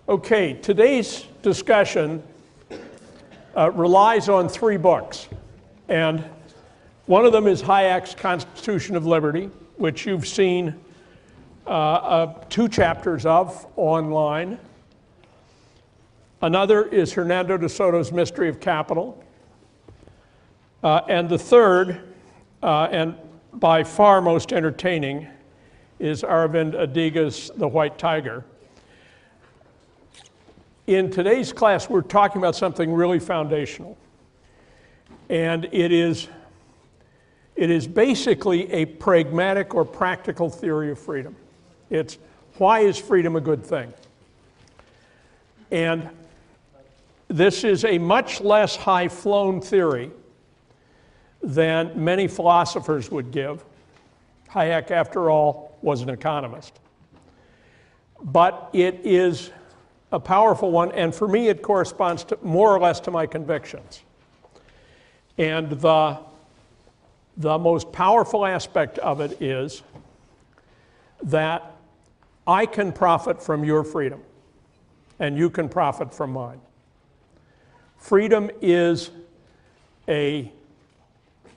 Okay, today's discussion relies on 3 books. And one of them is Hayek's Constitution of Liberty, which you've seen 2 chapters of online. Another is Hernando de Soto's Mystery of Capital. And the third, and by far most entertaining, is Aravind Adiga's The White Tiger. In today's class, we're talking about something really foundational. And it is basically a pragmatic or practical theory of freedom. It's why is freedom a good thing? And this is a much less high-flown theory than many philosophers would give. Hayek, after all, was an economist. But it is a powerful one, and for me it corresponds to more or less to my convictions. And the most powerful aspect of it is that I can profit from your freedom, and you can profit from mine. Freedom is a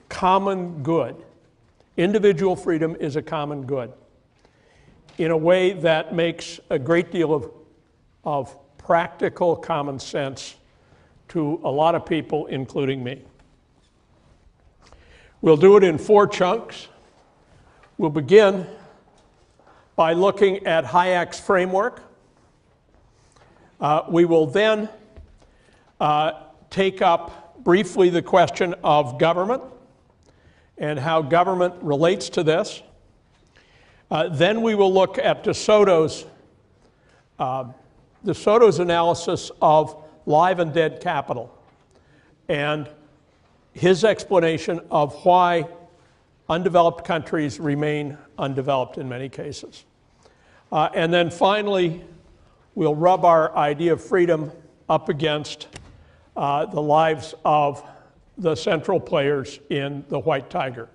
common good. Individual freedom is a common good in a way that makes a great deal of practical common sense to a lot of people, including me. We'll do it in 4 chunks. We'll begin by looking at Hayek's framework. We will then take up briefly the question of government and how government relates to this. Then we will look at De Soto's analysis of live and dead capital and his explanation of why undeveloped countries remain undeveloped in many cases. And then finally, we'll rub our idea of freedom up against the lives of the central players in The White Tiger.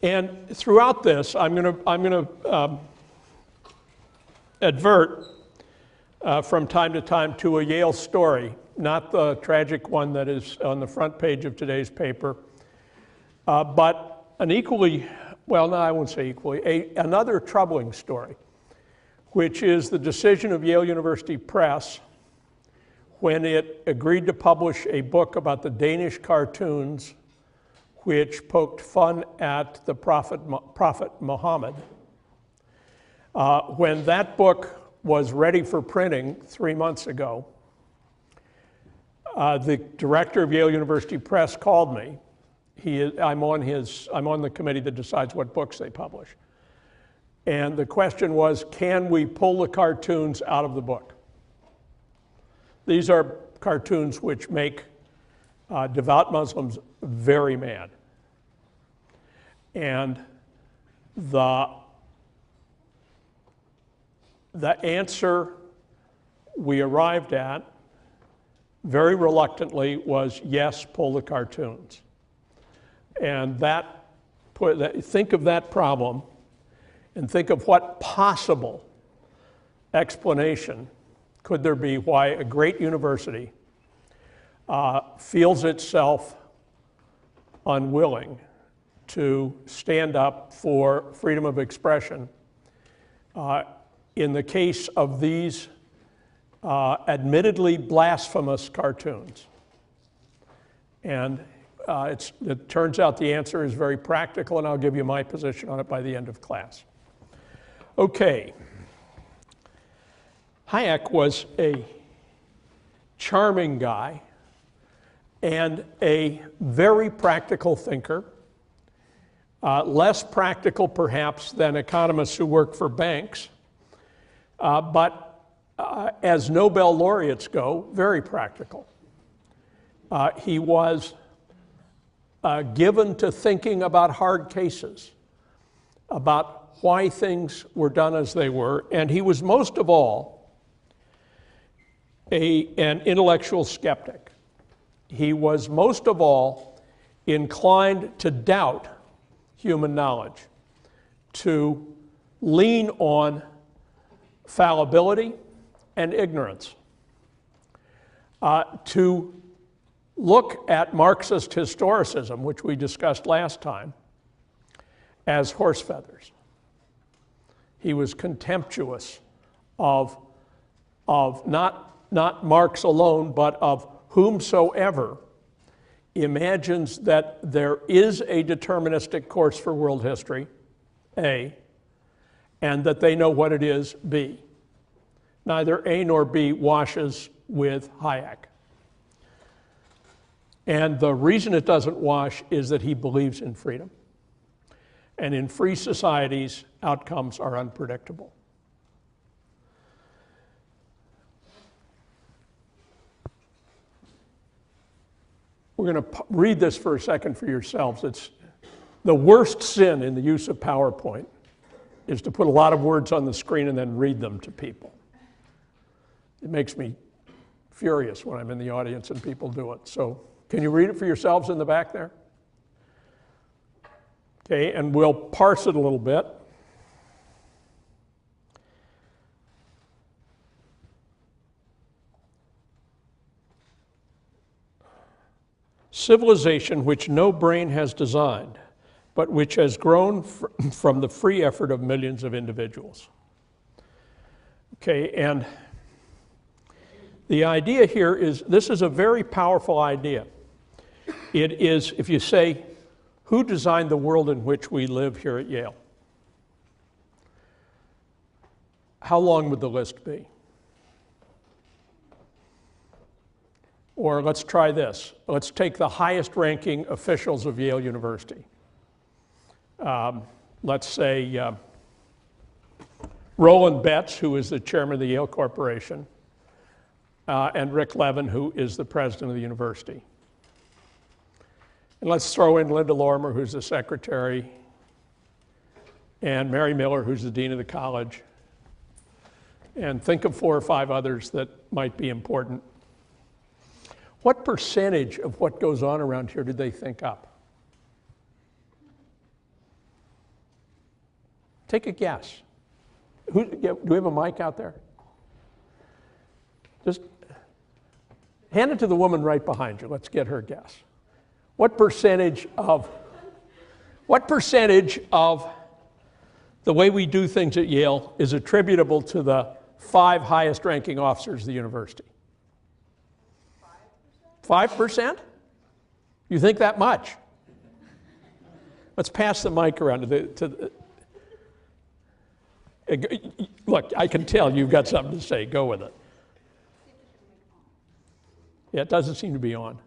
And throughout this, I'm going to advert from time to time to a Yale story, not the tragic one that is on the front page of today's paper, but an equally, well, no, I won't say equally, another troubling story, which is the decision of Yale University Press when it agreed to publish a book about the Danish cartoons which poked fun at the Prophet Muhammad. When that book was ready for printing 3 months ago, the director of Yale University Press called me. I'm on the committee that decides what books they publish. And the question was, can we pull the cartoons out of the book? These are cartoons which make devout Muslims very mad. And the answer we arrived at, very reluctantly, was yes, pull the cartoons. And think of that problem and think of what possible explanation could there be why a great university feels itself unwilling to stand up for freedom of expression in the case of these admittedly blasphemous cartoons. And it turns out the answer is very practical, and I'll give you my position on it by the end of class. Okay. Hayek was a charming guy and a very practical thinker, less practical perhaps than economists who work for banks, but as Nobel laureates go, very practical. He was given to thinking about hard cases, about why things were done as they were, and he was most of all an intellectual skeptic. He was most of all inclined to doubt human knowledge, to lean on fallibility and ignorance, to look at Marxist historicism, which we discussed last time, as horse feathers. He was contemptuous of not Marx alone, but of whomsoever imagines that there is a deterministic course for world history, A, and that they know what it is, B. Neither A nor B washes with Hayek. And the reason it doesn't wash is that he believes in freedom. And in free societies, outcomes are unpredictable. We're going to read this for a second for yourselves. It's the worst sin in the use of PowerPoint is to put a lot of words on the screen and then read them to people. It makes me furious when I'm in the audience and people do it. So can you read it for yourselves in the back there? Okay, and we'll parse it a little bit. Civilization which no brain has designed, but which has grown from the free effort of millions of individuals. Okay, and the idea here is, this is a very powerful idea. It is, if you say, who designed the world in which we live here at Yale? How long would the list be? Or let's try this. Let's take the highest ranking officials of Yale University. Let's say Roland Betts, who is the chairman of the Yale Corporation, and Rick Levin, who is the president of the university. And let's throw in Linda Lorimer, who's the secretary, and Mary Miller, who's the dean of the college. And think of 4 or 5 others that might be important. What percentage of what goes on around here did they think up? Take a guess. Do we have a mic out there? Just hand it to the woman right behind you. Let's get her guess. What percentage of the way we do things at Yale is attributable to the 5 highest ranking officers of the university? 5%? You think that much? Let's pass the mic around look, I can tell you've got something to say. Go with it. Yeah, it doesn't seem to be on.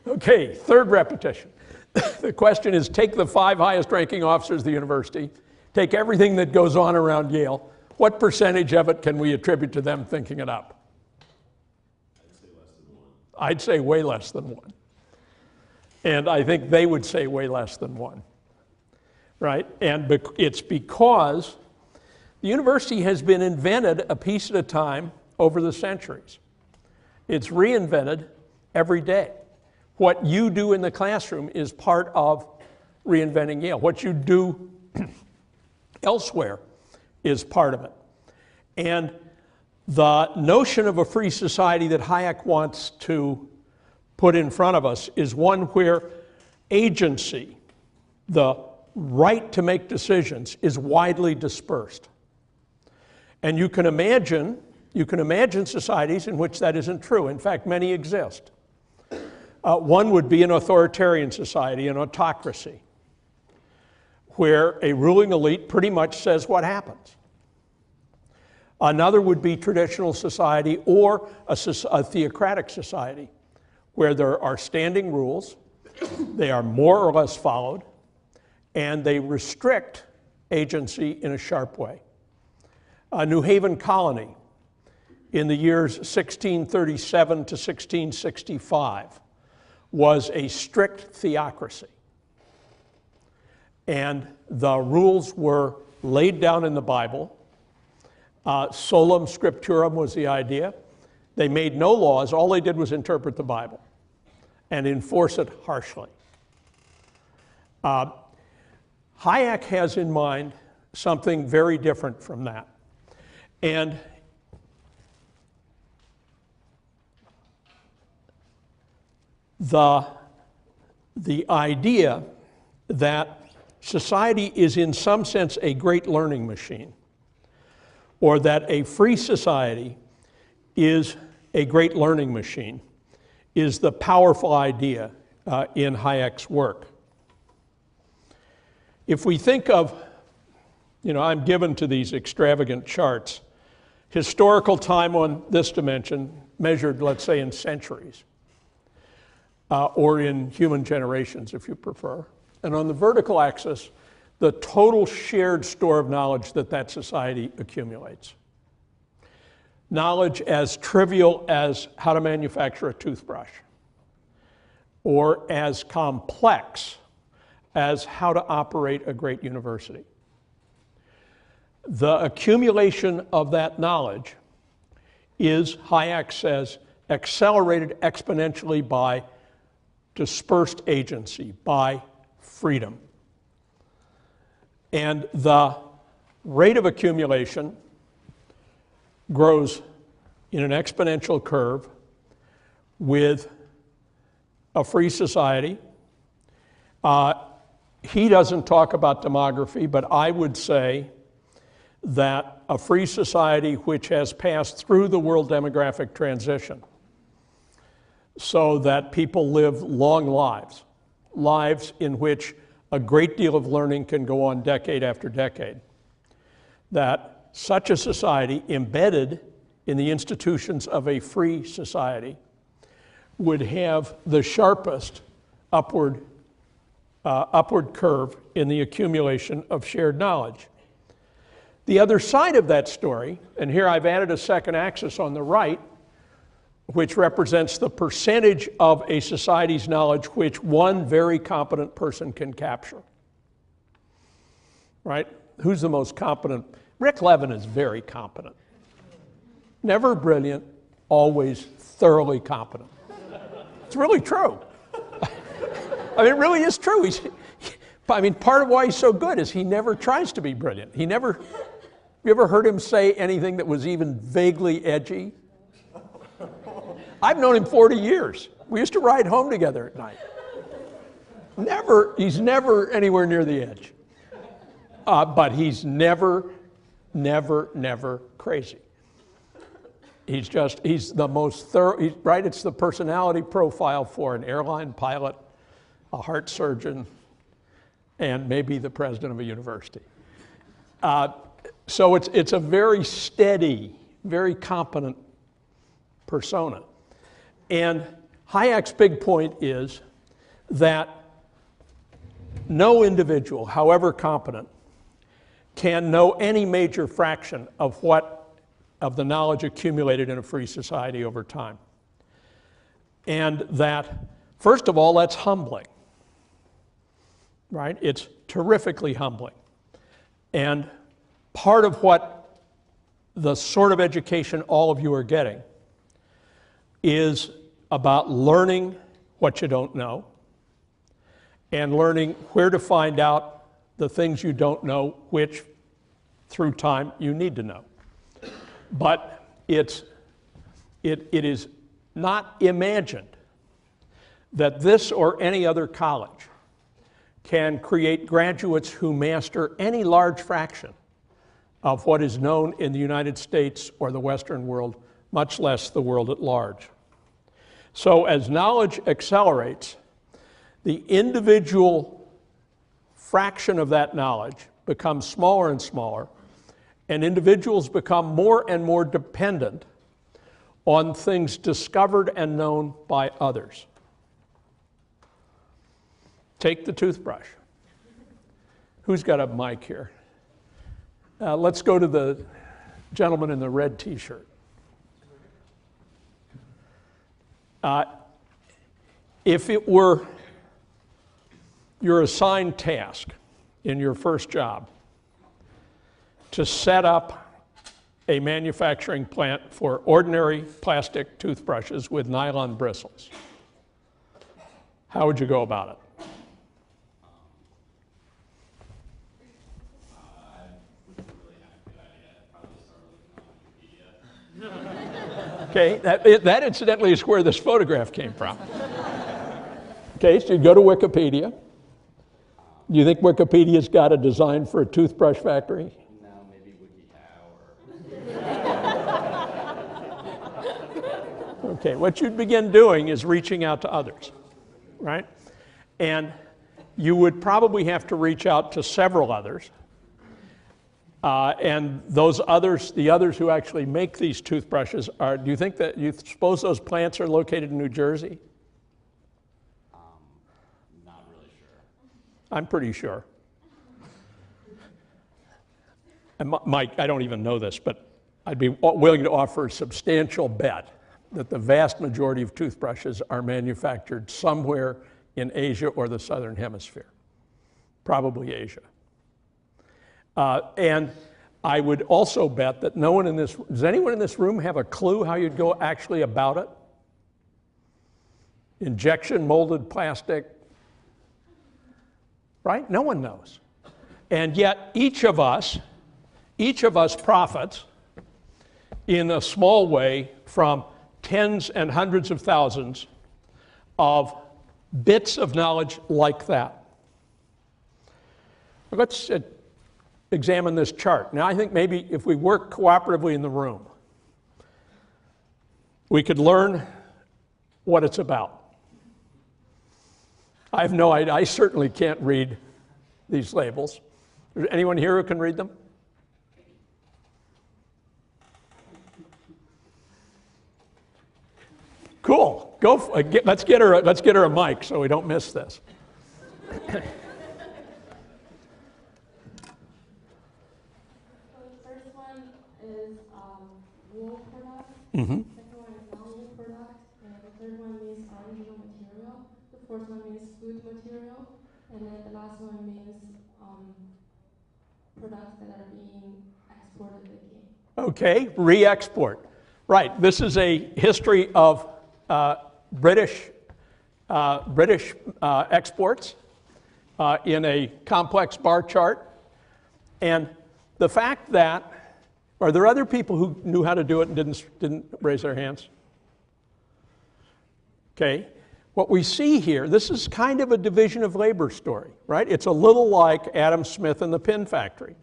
Okay, third repetition. The question is, take the 5 highest ranking officers of the university, take everything that goes on around Yale, what percentage of it can we attribute to them thinking it up? I'd say way less than 1. And I think they would say way less than 1, right? And it's because the university has been invented a piece at a time over the centuries. It's reinvented every day. What you do in the classroom is part of reinventing Yale. What you do elsewhere is part of it. And the notion of a free society that Hayek wants to put in front of us is one where agency, the right to make decisions, is widely dispersed. And you can imagine societies in which that isn't true. In fact, many exist. One would be an authoritarian society, an autocracy, where a ruling elite pretty much says what happens. Another would be traditional society or a theocratic society, where there are standing rules, they are more or less followed, and they restrict agency in a sharp way. New Haven Colony, in the years 1637 to 1665, was a strict theocracy. And the rules were laid down in the Bible. Solum scripturum was the idea. They made no laws. All they did was interpret the Bible and enforce it harshly. Hayek has in mind something very different from that. And the idea that society is in some sense a great learning machine, or that a free society is a great learning machine, is the powerful idea in Hayek's work. If we think of, I'm given to these extravagant charts, historical time on this dimension measured, let's say, in centuries, or in human generations, if you prefer. And on the vertical axis, the total shared store of knowledge that society accumulates. Knowledge as trivial as how to manufacture a toothbrush, or as complex as how to operate a great university. The accumulation of that knowledge is, Hayek says, accelerated exponentially by dispersed agency, by freedom. And the rate of accumulation grows in an exponential curve with a free society. He doesn't talk about demography, but I would say that a free society which has passed through the world demographic transition so that people live long lives, lives in which a great deal of learning can go on decade after decade, that such a society embedded in the institutions of a free society would have the sharpest upward curve in the accumulation of shared knowledge. The other side of that story, and here I've added a second axis on the right, which represents the percentage of a society's knowledge which one very competent person can capture. Right? Who's the most competent? Rick Levin is very competent. Never brilliant, always thoroughly competent. It's really true. I mean, it really is true. Part of why he's so good is he never tries to be brilliant. You ever heard him say anything that was even vaguely edgy? I've known him 40 years. We used to ride home together at night. He's never anywhere near the edge. But he's never crazy. He's the most thorough, right? It's the personality profile for an airline pilot, a heart surgeon, and maybe the president of a university. So it's a very steady, very competent persona. And Hayek's big point is that no individual, however competent, can know any major fraction of the knowledge accumulated in a free society over time. And that, first of all, that's humbling. Right? It's terrifically humbling. And part of what the sort of education all of you are getting is about learning what you don't know and learning where to find out the things you don't know, which through time you need to know. But it is not imagined that this or any other college can create graduates who master any large fraction of what is known in the United States or the Western world, much less the world at large. So as knowledge accelerates, the individual fraction of that knowledge becomes smaller and smaller, and individuals become more and more dependent on things discovered and known by others. Take the toothbrush. Who's got a mic here? Let's go to the gentleman in the red t-shirt. If it were your assigned task in your first job to set up a manufacturing plant for ordinary plastic toothbrushes with nylon bristles, how would you go about it? Okay, that incidentally is where this photograph came from. Okay, so you go to Wikipedia. Do you think Wikipedia's got a design for a toothbrush factory? No, maybe WikiHow or... Okay, what you'd begin doing is reaching out to others, right? And you would probably have to reach out to several others. And those others, the others who actually make these toothbrushes, do you think that, you suppose those plants are located in New Jersey? Not really sure. I'm pretty sure. And Mike, I don't even know this, but I'd be willing to offer a substantial bet that the vast majority of toothbrushes are manufactured somewhere in Asia or the Southern Hemisphere, probably Asia. And I would also bet that no one in this, does anyone in this room have a clue how you'd go actually about it? Injection molded plastic, right? No one knows. And yet each of us profits in a small way from tens and hundreds of thousands of bits of knowledge like that. Let's examine this chart. Now, I think maybe if we work cooperatively in the room, we could learn what it's about. I have no idea. I certainly can't read these labels. Is there anyone here who can read them? Cool. Go. Let's get her a mic so we don't miss this. Mm-hmm. Second one is non-wool product, and the third one means original material. The fourth one means food material, and then the last one means products that are being exported again. Okay, re-export. Right. This is a history of British exports in a complex bar chart, and the fact that. Are there other people who knew how to do it and didn't raise their hands? Okay. What we see here, this is kind of a division of labor story, right? It's a little like Adam Smith and the pin factory,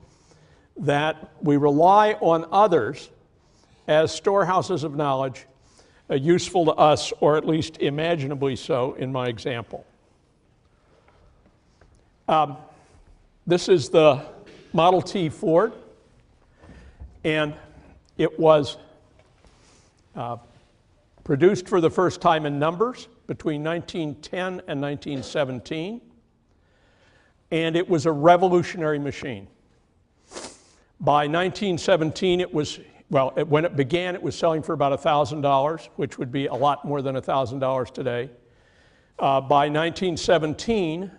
that we rely on others as storehouses of knowledge, useful to us, or at least imaginably so in my example. This is the Model T Ford. And it was produced for the first time in numbers between 1910 and 1917. And it was a revolutionary machine. By 1917, it was, well, when it began, it was selling for about $1,000, which would be a lot more than $1,000 today. By 1917,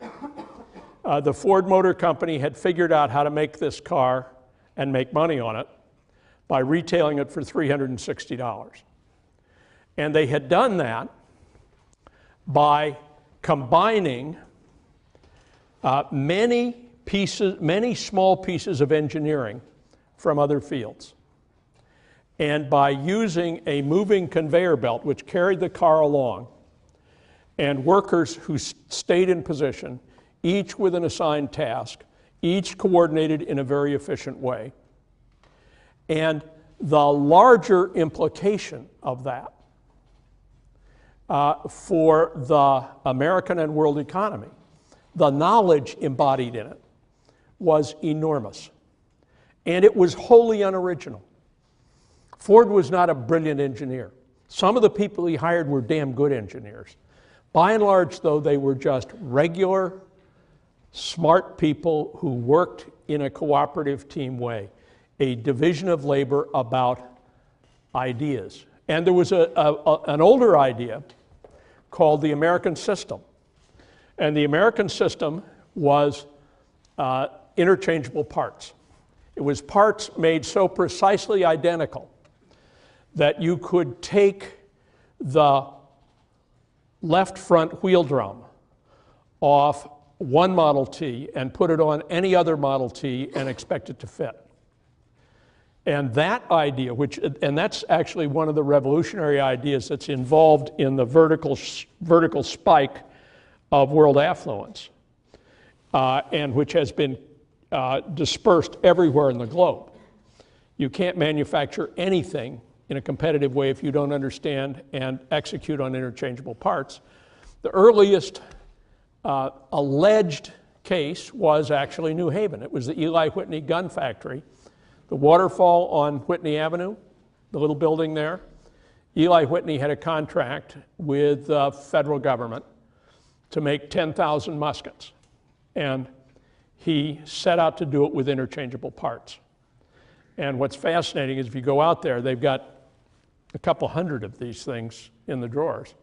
the Ford Motor Company had figured out how to make this car and make money on it by retailing it for $360. And they had done that by combining many small pieces of engineering from other fields. And by using a moving conveyor belt, which carried the car along, and workers who stayed in position, each with an assigned task, each coordinated in a very efficient way. And the larger implication of that for the American and world economy, the knowledge embodied in it, was enormous. And it was wholly unoriginal. Ford was not a brilliant engineer. Some of the people he hired were damn good engineers. By and large, though, they were just regular, smart people who worked in a cooperative team way, a division of labor about ideas. And there was an older idea called the American system. And the American system was interchangeable parts. It was parts made so precisely identical that you could take the left front wheel drum off one Model T and put it on any other Model T and expect it to fit. And that idea, and that's actually one of the revolutionary ideas that's involved in the vertical spike of world affluence, and which has been dispersed everywhere in the globe. You can't manufacture anything in a competitive way if you don't understand and execute on interchangeable parts. The earliest alleged case was actually New Haven. It was the Eli Whitney gun factory. The waterfall on Whitney Avenue, the little building there. Eli Whitney had a contract with the federal government to make 10,000 muskets. And he set out to do it with interchangeable parts. And what's fascinating is if you go out there, they've got a couple hundred of these things in the drawers.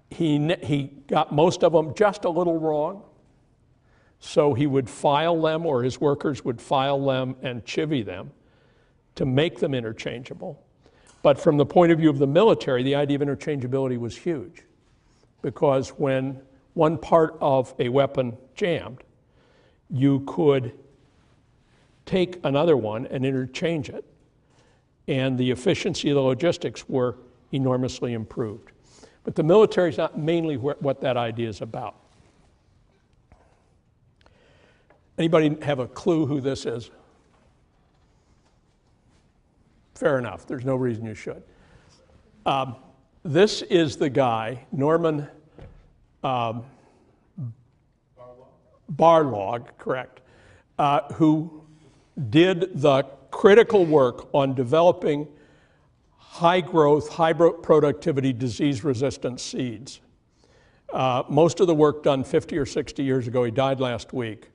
He got most of them just a little wrong. So he would file them, or his workers would file them and chivvy them to make them interchangeable. But from the point of view of the military, the idea of interchangeability was huge, because when one part of a weapon jammed, you could take another one and interchange it, and the efficiency of the logistics were enormously improved. But the military is not mainly what that idea is about. Anybody have a clue who this is? Fair enough. There's no reason you should. This is the guy, Norman Barlog, correct, who did the critical work on developing high growth, high productivity, disease-resistant seeds. Most of the work done 50 or 60 years ago, he died last week,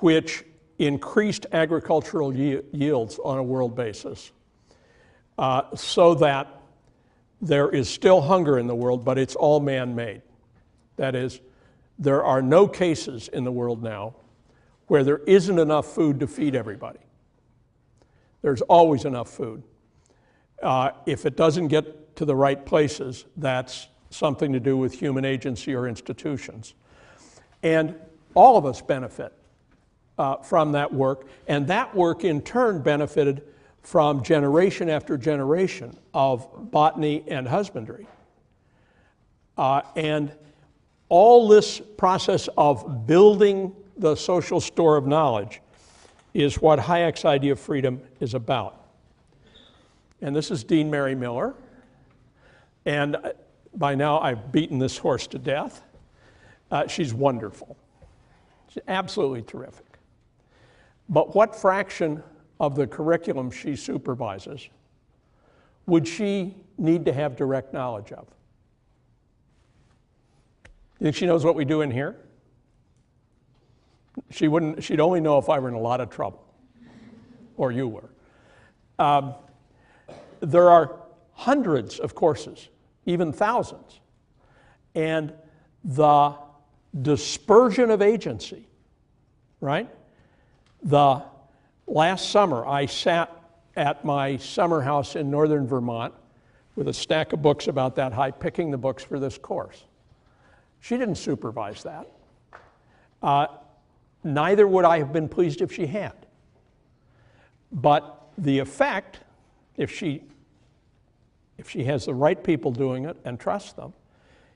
which increased agricultural yields on a world basis, so that there is still hunger in the world, but it's all man-made. That is, there are no cases in the world now where there isn't enough food to feed everybody. There's always enough food. If it doesn't get to the right places, that's something to do with human agency or institutions. And all of us benefit from that work, and that work in turn benefited from generation after generation of botany and husbandry. And all this process of building the social store of knowledge is what Hayek's idea of freedom is about. And this is Dean Mary Miller. And by now I've beaten this horse to death. She's wonderful. She's absolutely terrific. But what fraction of the curriculum she supervises would she need to have direct knowledge of? You think she knows what we do in here? She'd only know if I were in a lot of trouble, or you were. There are hundreds of courses, even thousands, and the dispersion of agency, right? The last summer, I sat at my summer house in northern Vermont with a stack of books about that high, picking the books for this course. She didn't supervise that. Neither would I have been pleased if she had. But the effect, if she has the right people doing it and trusts them,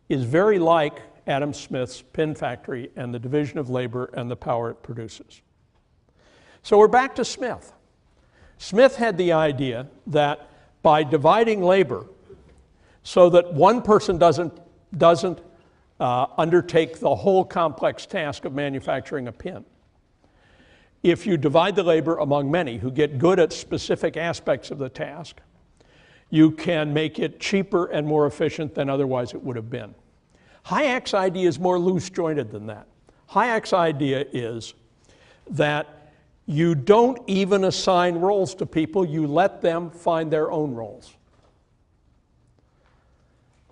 is very like Adam Smith's pin factory and the division of labor and the power it produces. So we're back to Smith. Smith had the idea that by dividing labor so that one person doesn't undertake the whole complex task of manufacturing a pin, if you divide the labor among many who get good at specific aspects of the task, you can make it cheaper and more efficient than otherwise it would have been. Hayek's idea is more loose-jointed than that. Hayek's idea is that you don't even assign roles to people, you let them find their own roles.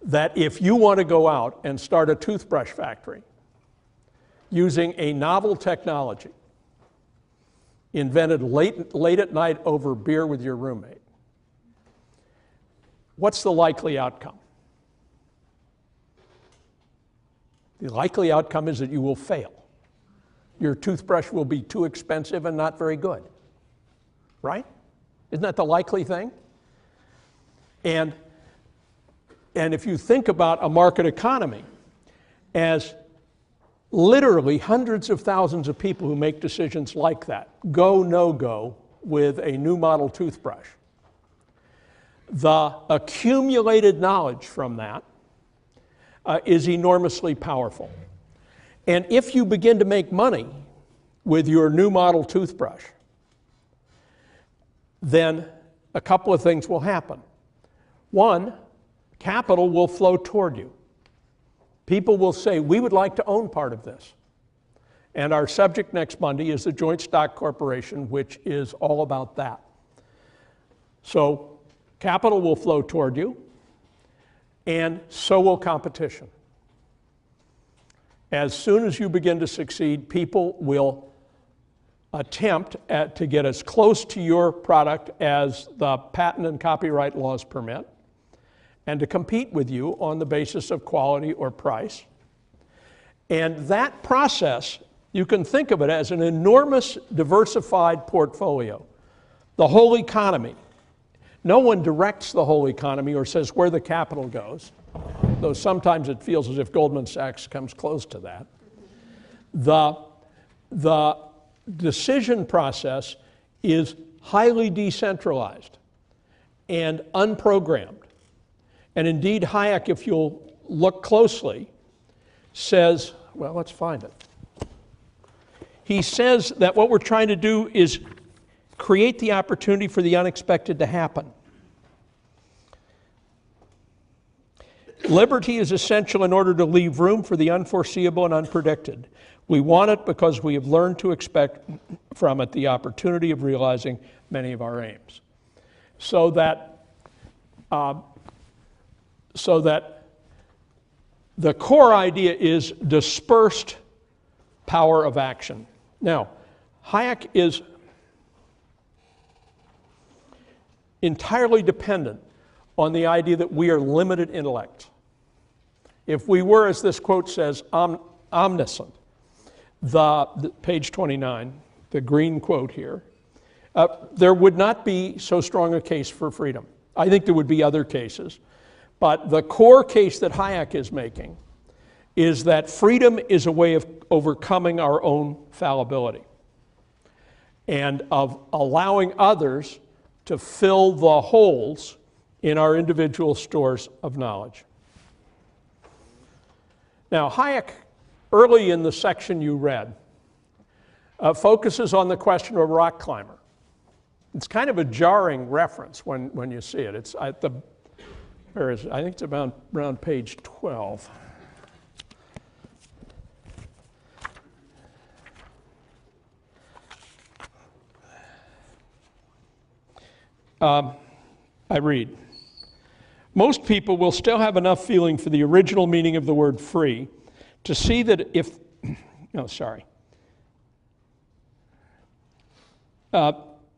That if you want to go out and start a toothbrush factory using a novel technology, invented late at night over beer with your roommate, what's the likely outcome? The likely outcome is that you will fail. Your toothbrush will be too expensive and not very good, right? Isn't that the likely thing? And if you think about a market economy as literally hundreds of thousands of people who make decisions like that, go, no go, with a new model toothbrush, the accumulated knowledge from that is enormously powerful. And if you begin to make money with your new model toothbrush, then a couple of things will happen. One, capital will flow toward you. People will say, we would like to own part of this. And our subject next Monday is the Joint Stock Corporation, which is all about that. So capital will flow toward you, and so will competition. As soon as you begin to succeed, people will attempt to get as close to your product as the patent and copyright laws permit, and to compete with you on the basis of quality or price. And that process, you can think of it as an enormous diversified portfolio. The whole economy. No one directs the whole economy or says where the capital goes, though sometimes it feels as if Goldman Sachs comes close to that. The decision process is highly decentralized and unprogrammed. And indeed, Hayek, if you'll look closely, says, well, let's find it. He says that what we're trying to do is create the opportunity for the unexpected to happen. Liberty is essential in order to leave room for the unforeseeable and unpredicted. We want it because we have learned to expect from it the opportunity of realizing many of our aims. So that the core idea is dispersed power of action. Now, Hayek is entirely dependent on the idea that we are limited intellect. If we were, as this quote says, omniscient, the page 29, the green quote here, there would not be so strong a case for freedom. I think there would be other cases. But the core case that Hayek is making is that freedom is a way of overcoming our own fallibility and of allowing others to fill the holes in our individual stores of knowledge. Now, Hayek, early in the section you read, focuses on the question of a rock climber. It's kind of a jarring reference when you see it. It's at the, where is it? I think it's around page 12. I read, most people will still have enough feeling for the original meaning of the word free to see that if,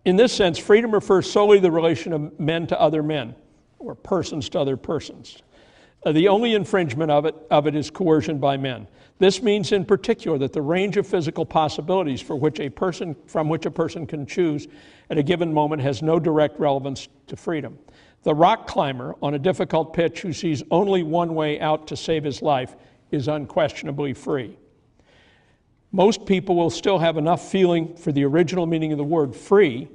in this sense, freedom refers solely to the relation of men to other men, or persons to other persons. The only infringement of it is coercion by men. This means in particular that the range of physical possibilities from which a person can choose at a given moment has no direct relevance to freedom. The rock climber on a difficult pitch who sees only one way out to save his life is unquestionably free. Most people will still have enough feeling for the original meaning of the word free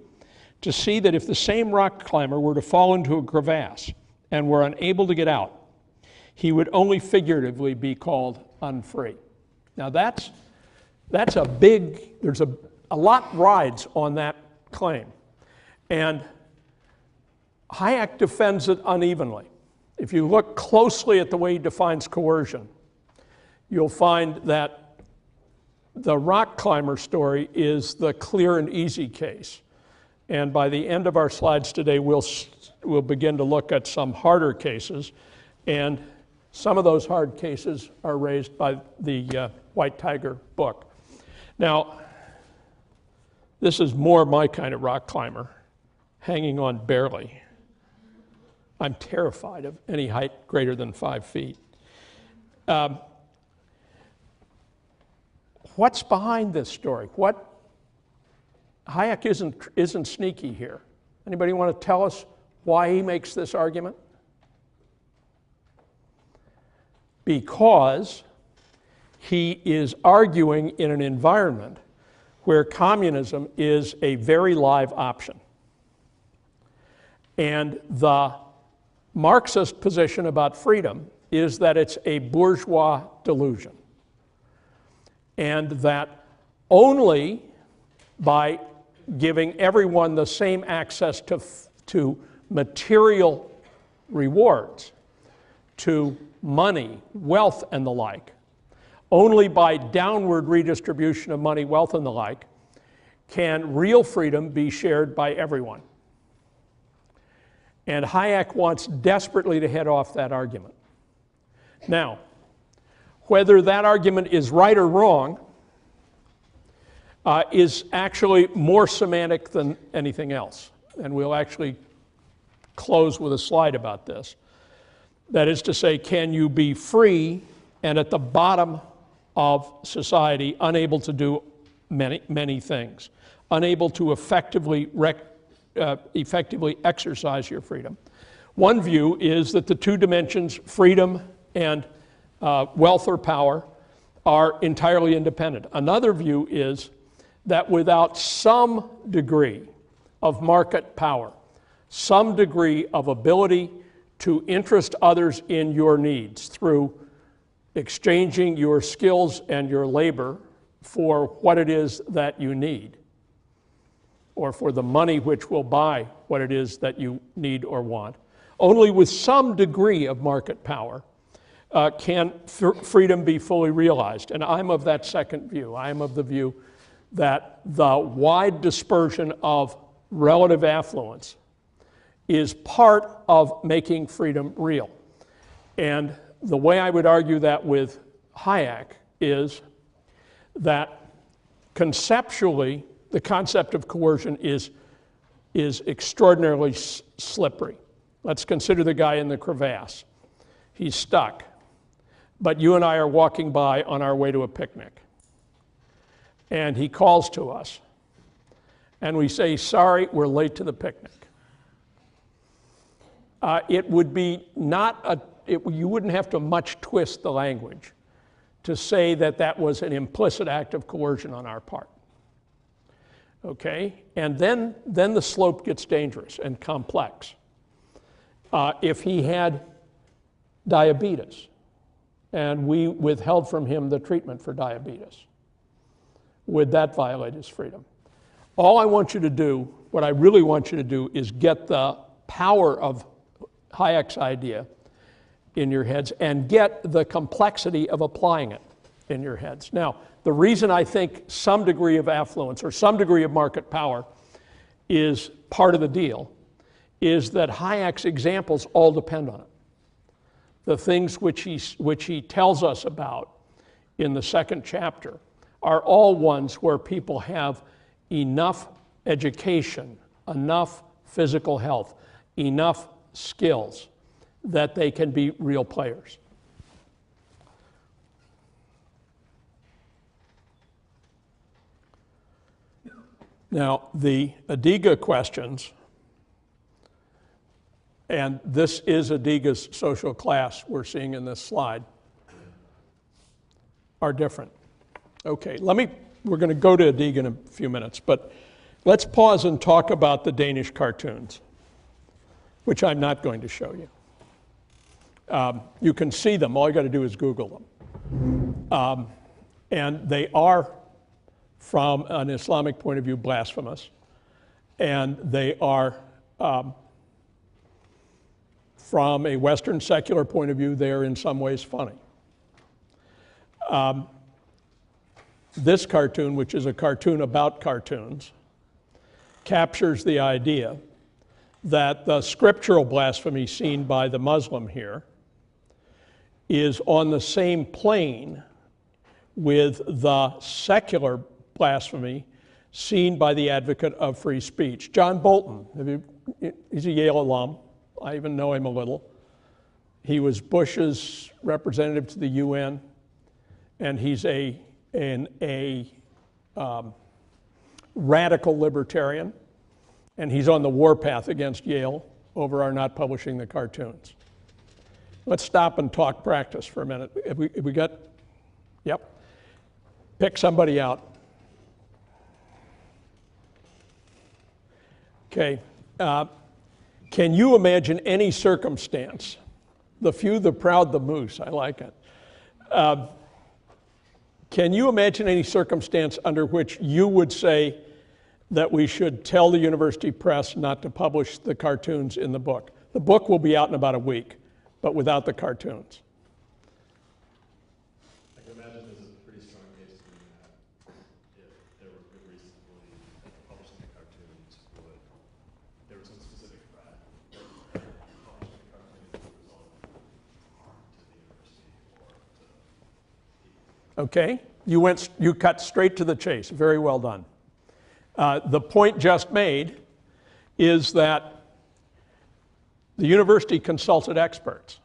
to see that if the same rock climber were to fall into a crevasse and were unable to get out, he would only figuratively be called unfree. Now there's a lot rides on that claim. And Hayek defends it unevenly. If you look closely at the way he defines coercion, you'll find that the rock climber story is the clear and easy case. And by the end of our slides today, we'll begin to look at some harder cases. And some of those hard cases are raised by the White Tiger book. Now, This is more my kind of rock climber, hanging on barely. I'm terrified of any height greater than 5 feet. What's behind this story? Hayek isn't sneaky here. Anybody want to tell us why he makes this argument? Because he is arguing in an environment where communism is a very live option. And the Marxist position about freedom is that it's a bourgeois delusion. And that only by giving everyone the same access to material rewards, to money, wealth, and the like, only by downward redistribution of money, wealth, and the like, can real freedom be shared by everyone. And Hayek wants desperately to head off that argument. Now, whether that argument is right or wrong is actually more semantic than anything else. And we'll actually close with a slide about this. That is to say, can you be free and at the bottom of society unable to do many things, unable to effectively exercise your freedom? One view is that the two dimensions, freedom and wealth or power, are entirely independent. Another view is that without some degree of market power, some degree of ability to interest others in your needs through exchanging your skills and your labor for what it is that you need, or for the money which will buy what it is that you need or want, only with some degree of market power can freedom be fully realized. And I'm of that second view. I am of the view that the wide dispersion of relative affluence is part of making freedom real. And the way I would argue that with Hayek is that conceptually, the concept of coercion is extraordinarily slippery. Let's consider the guy in the crevasse. He's stuck, but you and I are walking by on our way to a picnic. And he calls to us, and we say, sorry, we're late to the picnic. It would be you wouldn't have to much twist the language to say that that was an implicit act of coercion on our part. Okay? And then the slope gets dangerous and complex. If he had diabetes and we withheld from him the treatment for diabetes, would that violate his freedom? All I want you to do, what I really want you to do, is get the power of Hayek's idea in your heads and get the complexity of applying it in your heads. Now, the reason I think some degree of affluence or some degree of market power is part of the deal is that Hayek's examples all depend on it. The things which he tells us about in the second chapter are all ones where people have enough education, enough physical health, enough skills that they can be real players. Now, the Adiga questions, and this is Adiga's social class we're seeing in this slide, are different. Okay, we're going to go to Adiga in a few minutes, but let's pause and talk about the Danish cartoons, which I'm not going to show you. You can see them. All you got to do is Google them. And they are, from an Islamic point of view, blasphemous. And they are, from a Western secular point of view, they're in some ways funny. This cartoon, which is a cartoon about cartoons, captures the idea that the scriptural blasphemy seen by the Muslim here is on the same plane with the secular blasphemy seen by the advocate of free speech. John Bolton, he's a Yale alum. I even know him a little. He was Bush's representative to the UN, and he's a radical libertarian, and he's on the warpath against Yale over our not publishing the cartoons. Let's stop and talk practice for a minute. Have we got, yep. Pick somebody out. Okay. Can you imagine any circumstance, the few, the proud, the moose, I like it. Can you imagine any circumstance under which you would say that we should tell the university press not to publish the cartoons in the book? The book will be out in about a week, but without the cartoons. I can imagine there's a pretty strong case to doing that if there were good reasons to believe that publishing the cartoons would, there was some specific threat that publishing the cartoons would result to the university or to people. Okay, you cut straight to the chase. Very well done. The point just made is that the university consulted experts.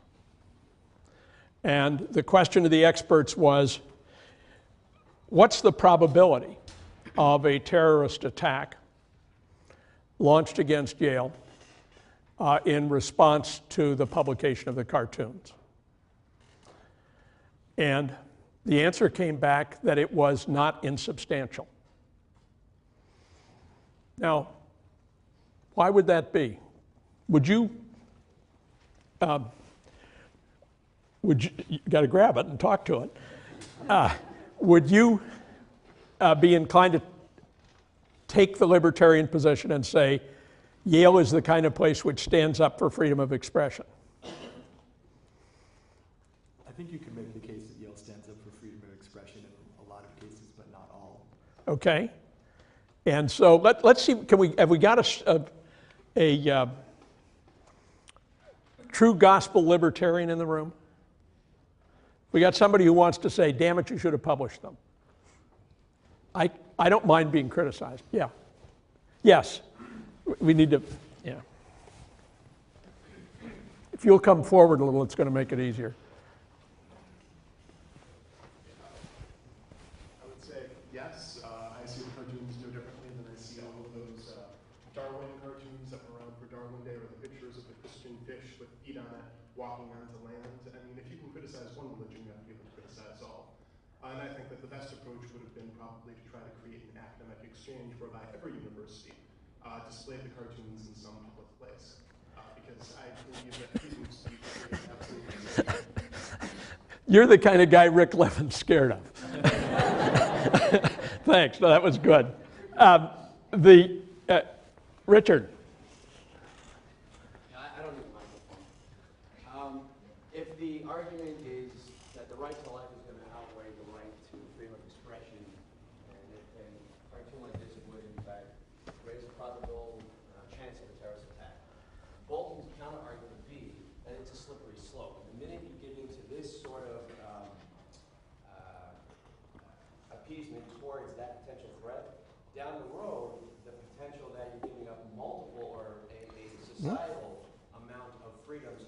And the question to the experts was, what's the probability of a terrorist attack launched against Yale in response to the publication of the cartoons? And the answer came back that it was not insubstantial. Now, why would that be? Would you got to grab it and talk to it. Would you be inclined to take the libertarian position and say, Yale is the kind of place which stands up for freedom of expression? I think you can make the case that Yale stands up for freedom of expression in a lot of cases, but not all. Okay. And so let's see, have we got a true gospel libertarian in the room? We got somebody who wants to say, damn it, you should have published them. I don't mind being criticized. Yeah. Yes. We need to, yeah. If you'll come forward a little, it's going to make it easier. I would say yes. I see the cartoons no differently than I see all of those Darwin cartoons that were around for Darwin Day, or the pictures of the Christian fish with feet on it walking onto land. I mean, if you can criticize one religion, you have to be able to criticize all. And I think that the best approach would have been probably to try to create an academic exchange whereby every university displayed the cartoons in some public place. Because I believe that freedom of speech is absolutely essential. You're the kind of guy Rick Levin's scared of. Thanks. No, that was good. Richard. I don't need a microphone. If the argument is that the right to life is going to outweigh the right to freedom of expression, and a cartoon like this would, in fact, raise a probable chance of a terrorist attack, Bolton's counter-argument would be that it's a slippery slope. The minute you get into this sort of appeasement towards that potential threat, down the road, the potential that you're giving up multiple or a societal amount of freedoms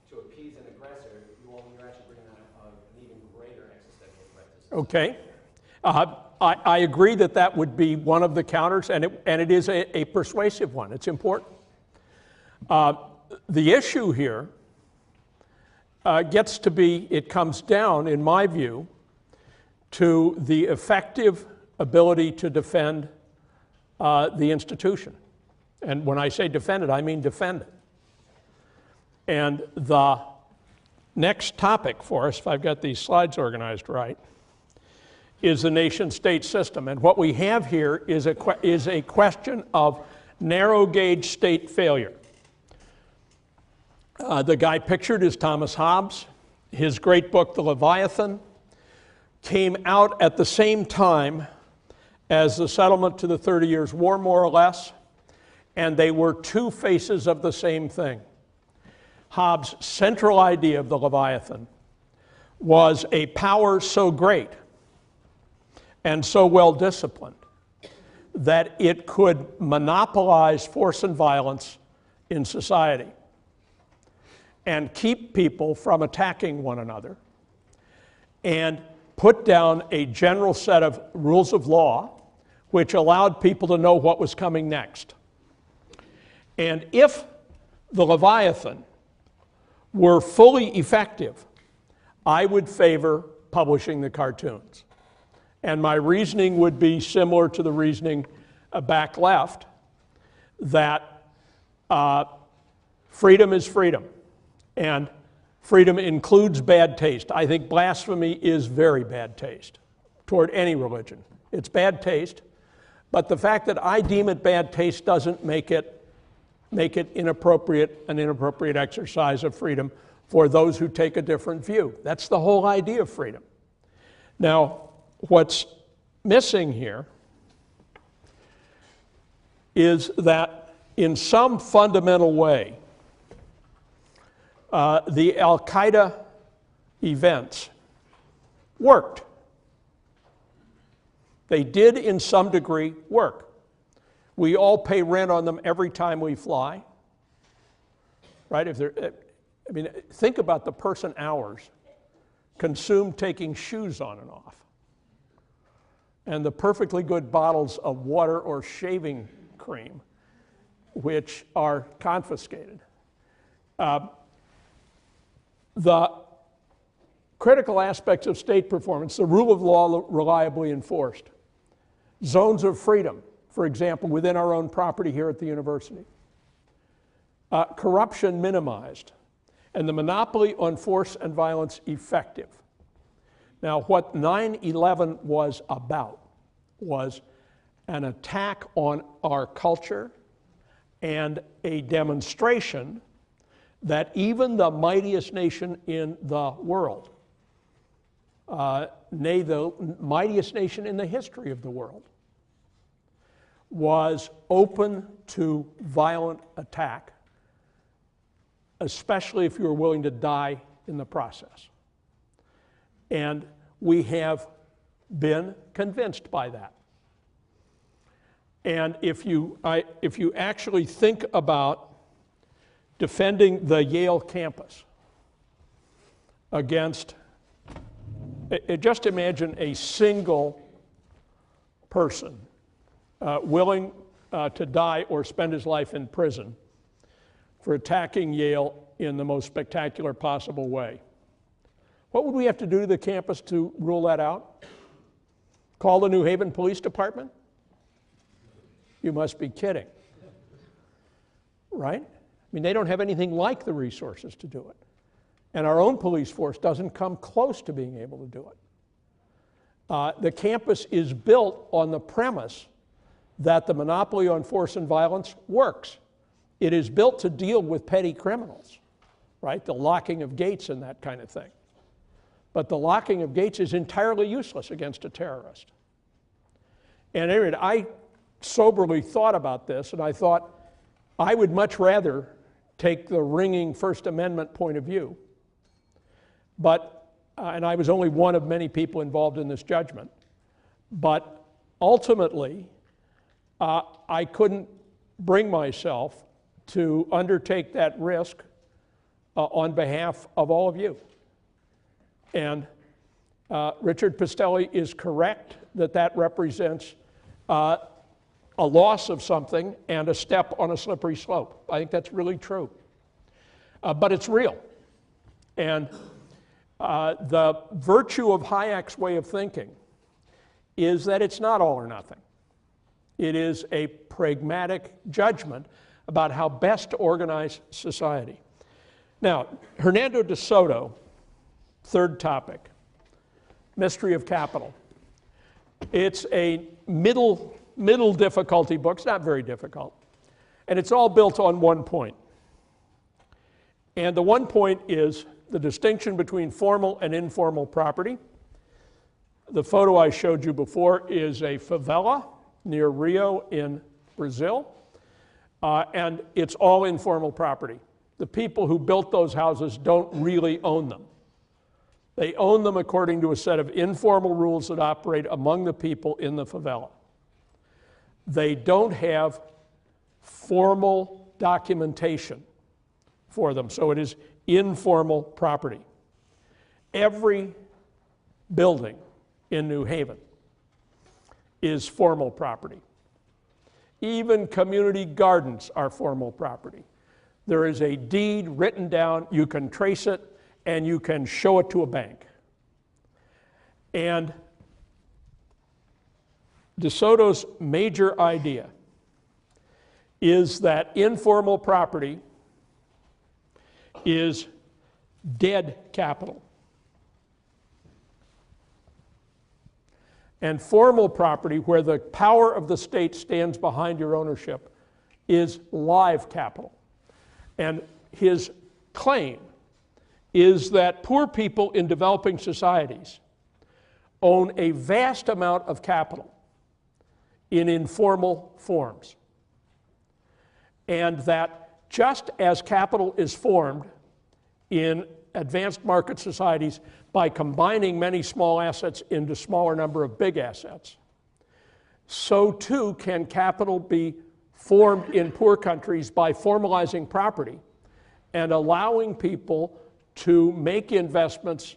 to appease an aggressor, you're actually bringing on an even greater existential threat to society. Okay. I agree that that would be one of the counters, and it is a persuasive one. It's important. The issue here gets to be, it comes down, in my view, to the effective ability to defend the institution. And when I say defend it, I mean defend it. And the next topic for us, if I've got these slides organized right, is the nation-state system. And what we have here is a question of narrow gauge state failure. The guy pictured is Thomas Hobbes. His great book, The Leviathan, came out at the same time as the settlement to the 30 Years' War, more or less, and they were two faces of the same thing. Hobbes' central idea of the Leviathan was a power so great and so well disciplined that it could monopolize force and violence in society and keep people from attacking one another and put down a general set of rules of law which allowed people to know what was coming next. And if the Leviathan were fully effective, I would favor publishing the cartoons. And my reasoning would be similar to the reasoning back left, that freedom is freedom, and freedom includes bad taste. I think blasphemy is very bad taste toward any religion. It's bad taste, but the fact that I deem it bad taste doesn't make it an inappropriate exercise of freedom for those who take a different view. That's the whole idea of freedom. Now, what's missing here is that in some fundamental way, the Al-Qaeda events worked. They did, in some degree, work. We all pay rent on them every time we fly, right? I mean, think about the person hours consumed taking shoes on and off, and the perfectly good bottles of water or shaving cream, which are confiscated. The critical aspects of state performance, the rule of law reliably enforced, zones of freedom, for example, within our own property here at the university, corruption minimized, and the monopoly on force and violence effective. Now, what 9/11 was about was an attack on our culture and a demonstration that even the mightiest nation in the world, nay, the mightiest nation in the history of the world, was open to violent attack, especially if you were willing to die in the process. And we have been convinced by that. And if you actually think about defending the Yale campus against, just imagine a single person willing to die or spend his life in prison for attacking Yale in the most spectacular possible way. What would we have to do to the campus to rule that out? Call the New Haven Police Department? You must be kidding, right? I mean, they don't have anything like the resources to do it. And our own police force doesn't come close to being able to do it. The campus is built on the premise that the monopoly on force and violence works. It is built to deal with petty criminals, right? The locking of gates and that kind of thing. But the locking of gates is entirely useless against a terrorist. And anyway, I soberly thought about this, and I thought I would much rather take the ringing First Amendment point of view. But, and I was only one of many people involved in this judgment, but ultimately, I couldn't bring myself to undertake that risk on behalf of all of you. And Richard Pistelli is correct that that represents a loss of something and a step on a slippery slope. I think that's really true. But it's real. And the virtue of Hayek's way of thinking is that it's not all or nothing. It is a pragmatic judgment about how best to organize society. Now, Hernando de Soto, third topic, Mystery of Capital. It's a middle difficulty book. It's not very difficult. And it's all built on one point. And the one point is the distinction between formal and informal property. The photo I showed you before is a favela near Rio in Brazil. And it's all informal property. The people who built those houses don't really own them. They own them according to a set of informal rules that operate among the people in the favela. they don't have formal documentation for them, so it is informal property. Every building in New Haven is formal property. Even community gardens are formal property. There is a deed written down, you can trace it, and you can show it to a bank. And DeSoto's major idea is that informal property is dead capital. And formal property, where the power of the state stands behind your ownership, is live capital. And his claim is that poor people in developing societies own a vast amount of capital in informal forms. And that just as capital is formed in advanced market societies by combining many small assets into a smaller number of big assets, so too can capital be formed in poor countries by formalizing property and allowing people to make investments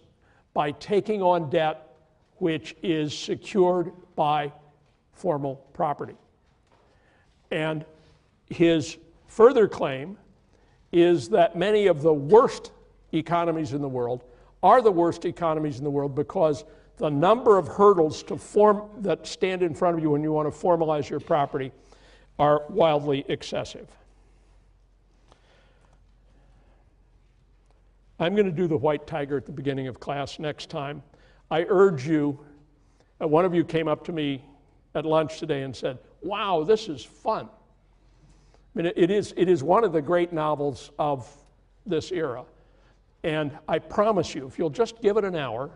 by taking on debt which is secured by formal property. And his further claim is that many of the worst economies in the world are the worst economies in the world because the number of hurdles that stand in front of you when you want to formalize your property are wildly excessive. I'm going to do the white tiger at the beginning of class next time. I urge you, one of you came up to me at lunch today and said, wow, this is fun. I mean, it is one of the great novels of this era. And I promise you, if you'll just give it an hour,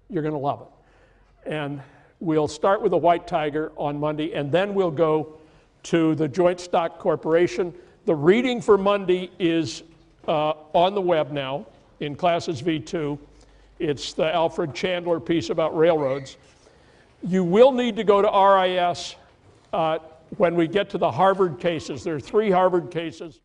you're going to love it. And we'll start with the white tiger on Monday, and then we'll go to the Joint Stock Corporation. The reading for Monday is on the web now in Classes V2. It's the Alfred Chandler piece about railroads. You will need to go to RIS when we get to the Harvard cases. There are 3 Harvard cases.